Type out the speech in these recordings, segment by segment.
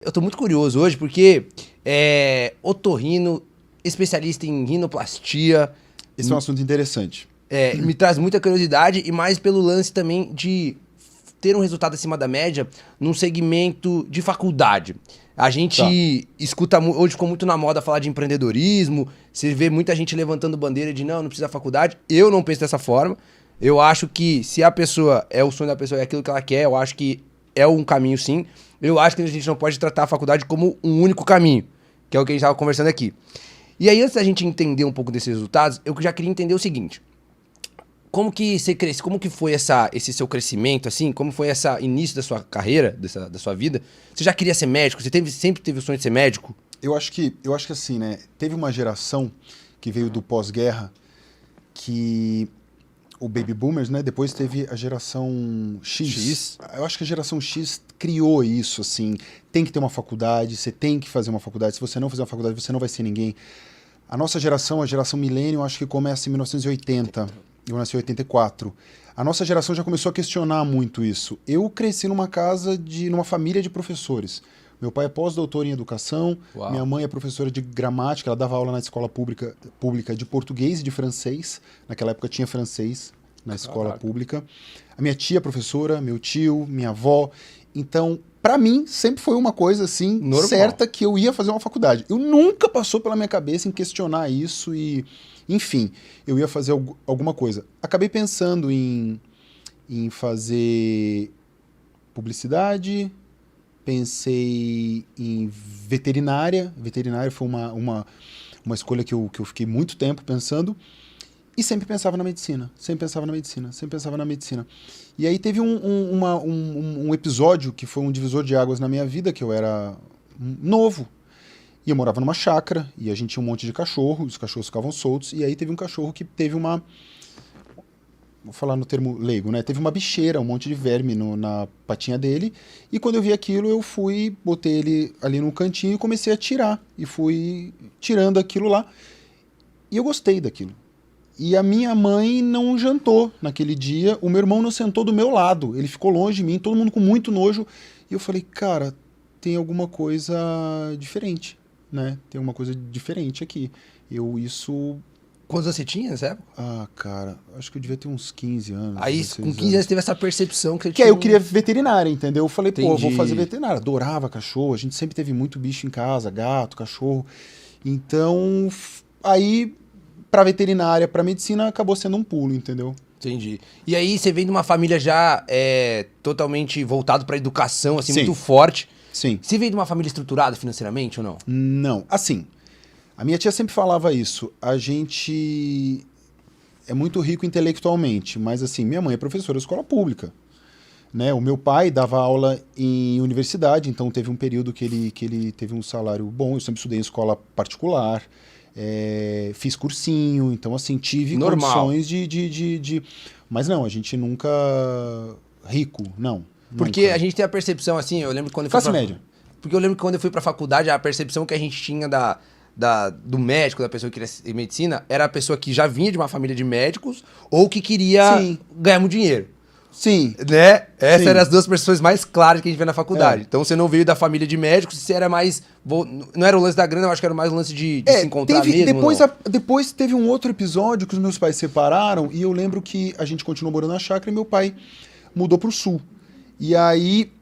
Eu tô muito curioso hoje porque otorrino, especialista em rinoplastia, Esse é um assunto interessante. me traz muita curiosidade e mais pelo lance também de ter um resultado acima da média num segmento de faculdade. A Tá. gente escuta, hoje ficou muito na moda falar de empreendedorismo, você vê muita gente levantando bandeira de não precisa da faculdade. Eu não penso dessa forma. Eu acho que se a pessoa é o sonho da pessoa, é aquilo que ela quer, eu acho que é um caminho sim. Eu acho que a gente não pode tratar a faculdade como um único caminho, que é o que a gente estava conversando aqui. E aí, antes da gente entender um pouco desses resultados, eu já queria entender o seguinte: como que você cresce, como que foi esse seu crescimento, assim? Como foi esse início da sua carreira, da sua vida? Você já queria ser médico? Você sempre teve o sonho de ser médico? Eu acho que assim, né? Teve uma geração que veio do pós-guerra que o Baby Boomers, né? Depois teve a geração X. X. Eu acho que a geração X criou isso, assim. Tem que ter uma faculdade, você tem que fazer uma faculdade. Se você não fizer uma faculdade, você não vai ser ninguém. A nossa geração, a geração Millennium, acho que começa em 1980. Eu nasci em 84. A nossa geração já começou a questionar muito isso. Eu cresci numa família de professores. Meu pai é pós-doutor em educação, Uau. minha mãe é professora de gramática, ela dava aula na escola pública de português e de francês. Naquela época tinha francês na escola pública. A minha tia é professora, meu tio, minha avó. Então, para mim, sempre foi uma coisa assim, Normal. certa, que eu ia fazer uma faculdade. Eu nunca passou pela minha cabeça em questionar isso e, enfim, eu ia fazer alguma coisa. Acabei pensando em fazer publicidade, pensei em veterinária. Veterinária foi uma escolha que eu fiquei muito tempo pensando. E sempre pensava na medicina, sempre pensava na medicina, sempre pensava na medicina. E aí teve um episódio que foi um divisor de águas na minha vida, que eu era novo. E eu morava numa chácara, e a gente tinha um monte de cachorro, os cachorros ficavam soltos, e aí teve um cachorro que teve uma... Vou falar no termo leigo, né? Teve uma bicheira, um monte de verme na patinha dele, e quando eu vi aquilo, eu fui, botei ele ali no cantinho e comecei a tirar, e fui tirando aquilo lá, e eu gostei daquilo. E a minha mãe não jantou naquele dia, o meu irmão não sentou do meu lado, ele ficou longe de mim, todo mundo com muito nojo, e eu falei, cara, tem alguma coisa diferente, né? Tem alguma coisa diferente aqui. Isso... Quantos você tinha nessa época? Ah, cara, acho que eu devia ter uns 15 anos. Aí, 16 com 15 anos, você teve essa percepção que você Que aí tinha... eu queria veterinária, entendeu? Eu falei, pô, eu vou Entendi. fazer veterinária. Adorava cachorro, a gente sempre teve muito bicho em casa, gato, cachorro. Então, aí, pra veterinária, pra medicina, acabou sendo um pulo, entendeu? Entendi. E aí, você vem de uma família já totalmente voltado pra educação, assim, Sim. muito forte. Sim. Você veio de uma família estruturada financeiramente ou não? Não, assim, a minha tia sempre falava isso, a gente é muito rico intelectualmente, mas assim, minha mãe é professora de escola pública, né? O meu pai dava aula em universidade, então teve um período que ele teve um salário bom, eu sempre estudei em escola particular, fiz cursinho, então assim, tive Normal. condições de... Mas não, a gente nunca rico, não. Porque nunca. a gente tem a percepção, assim, eu lembro que quando eu fui Classe pra... média. Porque eu lembro que quando eu fui pra faculdade, a percepção que a gente tinha do médico, da pessoa que queria ser medicina, era a pessoa que já vinha de uma família de médicos ou que queria Sim. ganhar muito dinheiro. Sim. Né? Essas Sim. eram as duas pessoas mais claras que a gente vê na faculdade. É. Então você não veio da família de médicos, você era mais... Não era o lance da grana, eu acho que era mais o lance de se encontrar mesmo. Depois teve um outro episódio que os meus pais se separaram e eu lembro que a gente continuou morando na chácara e meu pai mudou pro sul. E aí,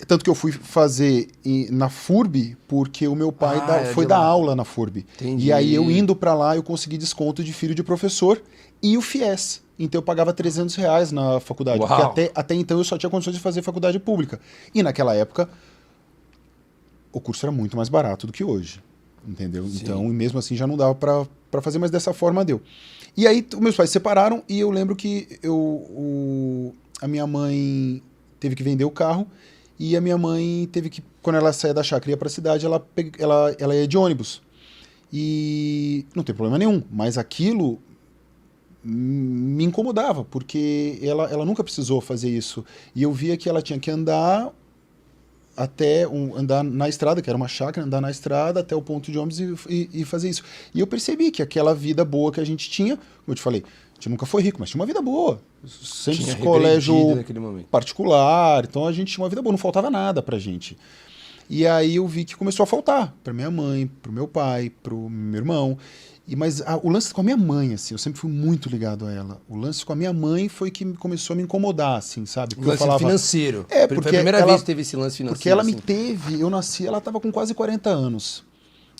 tanto que eu fui fazer na FURB porque o meu pai foi dar aula na FURB. Entendi. E aí eu indo pra lá eu consegui desconto de filho de professor e o FIES. Então eu pagava R$300 na faculdade, Uau. porque até então eu só tinha condições de fazer faculdade pública. E naquela época o curso era muito mais barato do que hoje, entendeu? Sim. Então, mesmo assim, já não dava pra fazer, mas dessa forma deu. E aí, meus pais se separaram e eu lembro que a minha mãe teve que vender o carro e a minha mãe teve que, quando ela saía da chácara e ia pra cidade, ela ia de ônibus. E não tem problema nenhum, mas aquilo me incomodava, porque ela nunca precisou fazer isso. E eu via que ela tinha que andar andar na estrada, que era uma chácara, andar na estrada até o ponto de ônibus e fazer isso. E eu percebi que aquela vida boa que a gente tinha, como eu te falei, a gente nunca foi rico, mas tinha uma vida boa. Sempre Tinha colégio regredido naquele momento. particular, então a gente tinha uma vida boa, não faltava nada pra gente. E aí eu vi que começou a faltar pra minha mãe, pro meu pai, pro meu irmão. Mas o lance com a minha mãe, assim, eu sempre fui muito ligado a ela. O lance com a minha mãe foi que começou a me incomodar, assim, sabe? O lance financeiro. Porque foi a primeira vez que teve esse lance financeiro. Porque ela assim. me teve, eu nasci, ela tava com quase 40 anos.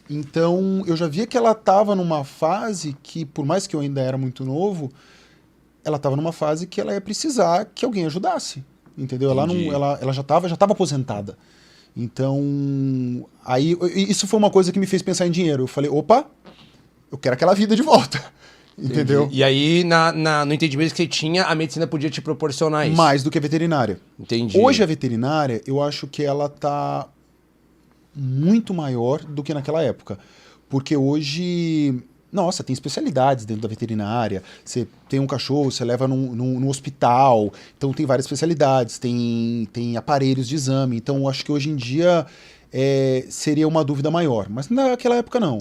Então, eu já via que ela tava numa fase que, por mais que eu ainda era muito novo, ela tava numa fase que ela ia precisar que alguém ajudasse, entendeu? Ela já tava aposentada. Então, aí, isso foi uma coisa que me fez pensar em dinheiro. Eu falei, opa, eu quero aquela vida de volta, entendeu? E aí, no entendimento que você tinha, a medicina podia te proporcionar isso. Mais do que a veterinária. Entendi. Hoje a veterinária, eu acho que ela tá muito maior do que naquela época. Porque hoje, nossa, tem especialidades dentro da veterinária. Você tem um cachorro, você leva num hospital. Então tem várias especialidades, tem aparelhos de exame. Então eu acho que hoje em dia seria uma dúvida maior. Mas naquela época não.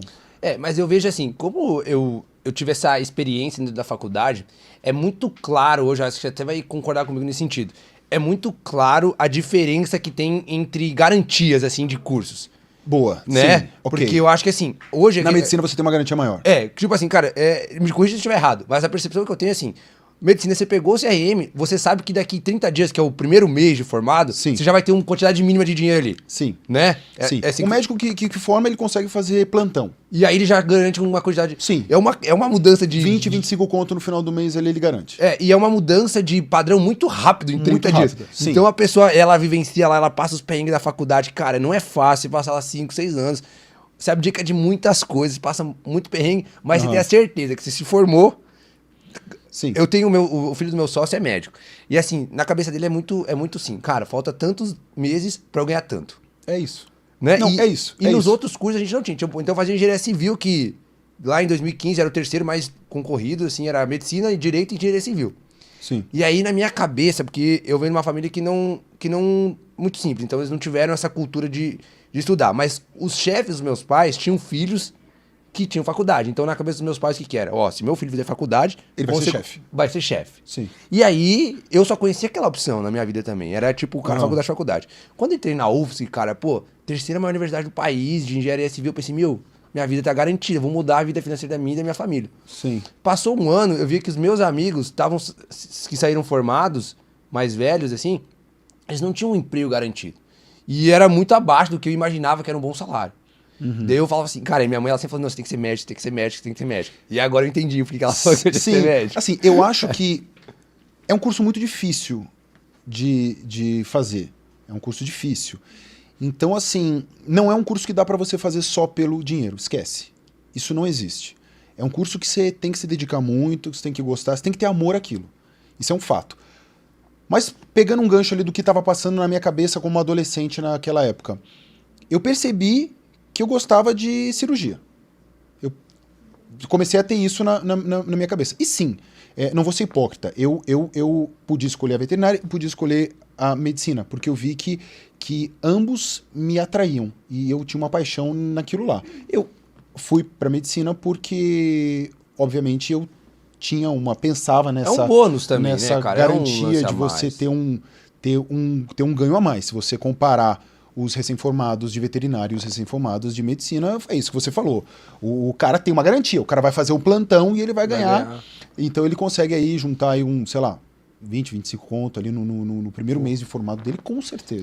Mas eu vejo assim, como eu tive essa experiência dentro da faculdade, é muito claro hoje, acho que você até vai concordar comigo nesse sentido, é muito claro a diferença que tem entre garantias, assim, de cursos. Boa, né? Sim, okay. Porque eu acho que assim, hoje... Na medicina você tem uma garantia maior. Tipo assim, cara, me corrija se eu estiver errado, mas a percepção que eu tenho é assim, medicina, você pegou o CRM, você sabe que daqui 30 dias, que é o primeiro mês de formado, Sim. Você já vai ter uma quantidade mínima de dinheiro ali. Sim. Né? Sim. Assim, o médico que forma, ele consegue fazer plantão. E aí ele já garante uma quantidade... Sim. É uma mudança de... 25 conto no final do mês ele garante. E é uma mudança de padrão muito rápido, em 30 dias. Sim. Então a pessoa, ela vivencia lá, ela passa os perrengues da faculdade. Cara, não é fácil passar lá 5, 6 anos. Você abdica de muitas coisas, passa muito perrengue, mas você tem a certeza que você se formou... Sim. Eu tenho o filho do meu sócio é médico. E assim, na cabeça dele é muito assim, cara, falta tantos meses pra eu ganhar tanto. É isso. Né? Não, é isso. E nos outros cursos a gente não tinha. Então eu fazia engenharia civil, que lá em 2015 era o terceiro mais concorrido, assim, era medicina, direito e engenharia civil. Sim. E aí na minha cabeça, porque eu venho de uma família que não muito simples, então eles não tiveram essa cultura de estudar. Mas os chefes dos meus pais tinham filhos que tinham faculdade. Então, na cabeça dos meus pais, o que era? Se meu filho fizer faculdade... Ele vai ser chefe. Vai ser chefe. Sim. E aí, eu só conhecia aquela opção na minha vida também. Era tipo, cara, faculdade. Quando eu entrei na UFSC, cara, terceira maior universidade do país, de engenharia civil, eu pensei, minha vida tá garantida, vou mudar a vida financeira da minha e da minha família. Sim. Passou um ano, eu vi que os meus amigos que saíram formados, mais velhos, assim, eles não tinham um emprego garantido. E era muito abaixo do que eu imaginava que era um bom salário. Uhum. Daí eu falava assim, cara, e minha mãe ela sempre falou, não, você tem que ser médico, tem que ser médico, tem que ser médico. E agora eu entendi porque ela falou que eu tinha que ser médico. Assim, eu acho que é um curso muito difícil de fazer. É um curso difícil. Então, assim, não é um curso que dá pra você fazer só pelo dinheiro. Esquece. Isso não existe. É um curso que você tem que se dedicar muito, que você tem que gostar, você tem que ter amor àquilo. Isso é um fato. Mas pegando um gancho ali do que estava passando na minha cabeça como adolescente naquela época, eu percebi que eu gostava de cirurgia. Eu comecei a ter isso na minha cabeça. E sim, não vou ser hipócrita, eu podia escolher a veterinária e podia escolher a medicina, porque eu vi que ambos me atraíam e eu tinha uma paixão naquilo lá. Eu fui para medicina porque, obviamente, eu pensava nessa... É um bônus também, nessa né, cara? garantia de você ter um ganho a mais. Se você comparar os recém-formados de veterinário e os recém-formados de medicina, é isso que você falou. O cara tem uma garantia, o cara vai fazer um plantão e ele vai ganhar. Então ele consegue aí juntar aí sei lá, 20, 25 conto ali no primeiro mês de formado dele, com certeza.